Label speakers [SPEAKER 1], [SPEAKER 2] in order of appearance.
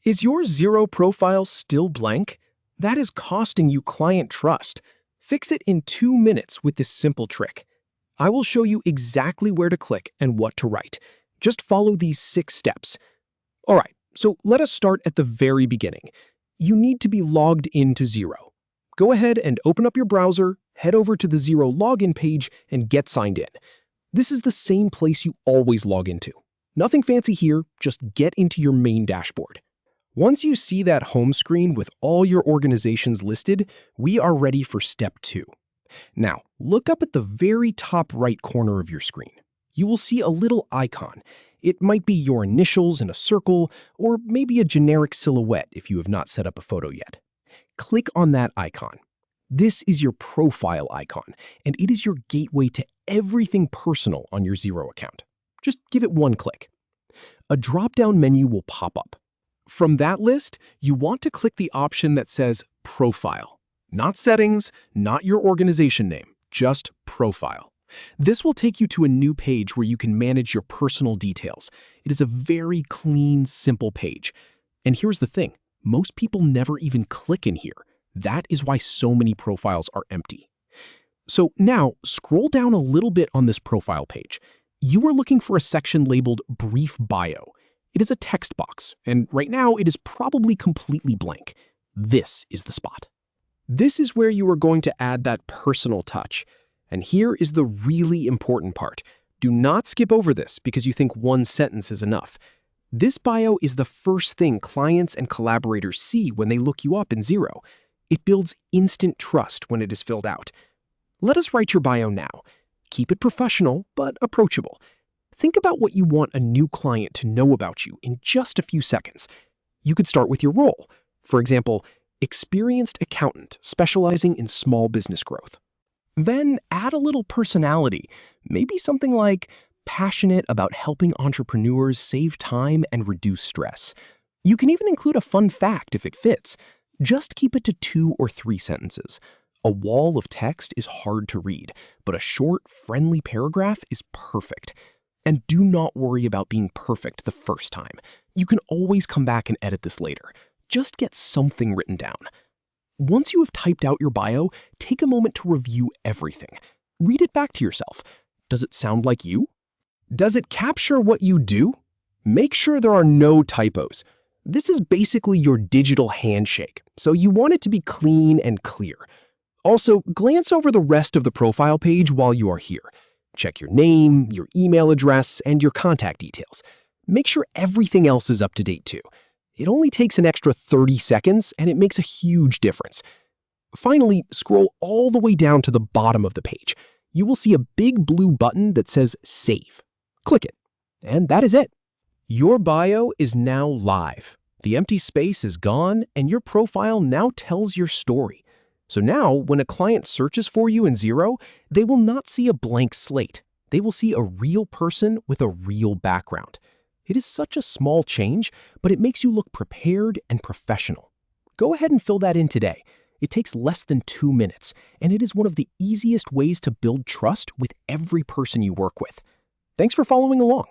[SPEAKER 1] Is your Xero profile still blank? That is costing you client trust. Fix it in 2 minutes with this simple trick. I will show you exactly where to click and what to write. Just follow these 6 steps. All right, so let us start at the very beginning. You need to be logged into Xero. Go ahead and open up your browser, head over to the Xero login page, and get signed in. This is the same place you always log into. Nothing fancy here, just get into your main dashboard. Once you see that home screen with all your organizations listed, we are ready for step 2. Now, look up at the very top right corner of your screen. You will see a little icon. It might be your initials in a circle, or maybe a generic silhouette if you have not set up a photo yet. Click on that icon. This is your profile icon, and it is your gateway to everything personal on your Xero account. Just give it one click. A drop-down menu will pop up. From that list, you want to click the option that says Profile. Not Settings, not your organization name, just Profile. This will take you to a new page where you can manage your personal details. It is a very clean, simple page. And here's the thing, most people never even click in here. That is why so many profiles are empty. So now, scroll down a little bit on this profile page. You are looking for a section labeled Brief Bio. It is a text box, and right now it is probably completely blank. This is the spot. This is where you are going to add that personal touch. And here is the really important part. Do not skip over this because you think one sentence is enough. This bio is the first thing clients and collaborators see when they look you up in Xero. It builds instant trust when it is filled out. Let us write your bio now. Keep it professional, but approachable. Think about what you want a new client to know about you in just a few seconds. You could start with your role. For example, experienced accountant specializing in small business growth. Then add a little personality, maybe something like passionate about helping entrepreneurs save time and reduce stress. You can even include a fun fact if it fits. Just keep it to 2 or 3 sentences. A wall of text is hard to read, but a short, friendly paragraph is perfect. And do not worry about being perfect the first time. You can always come back and edit this later. Just get something written down. Once you have typed out your bio, take a moment to review everything. Read it back to yourself. Does it sound like you? Does it capture what you do? Make sure there are no typos. This is basically your digital handshake, so you want it to be clean and clear. Also, glance over the rest of the profile page while you are here. Check your name, your email address, and your contact details. Make sure everything else is up to date too. It only takes an extra 30 seconds, and it makes a huge difference. Finally, scroll all the way down to the bottom of the page. You will see a big blue button that says Save. Click it, and that is it. Your bio is now live. The empty space is gone, and your profile now tells your story. So now, when a client searches for you in Xero, they will not see a blank slate. They will see a real person with a real background. It is such a small change, but it makes you look prepared and professional. Go ahead and fill that in today. It takes less than 2 minutes, and it is one of the easiest ways to build trust with every person you work with. Thanks for following along.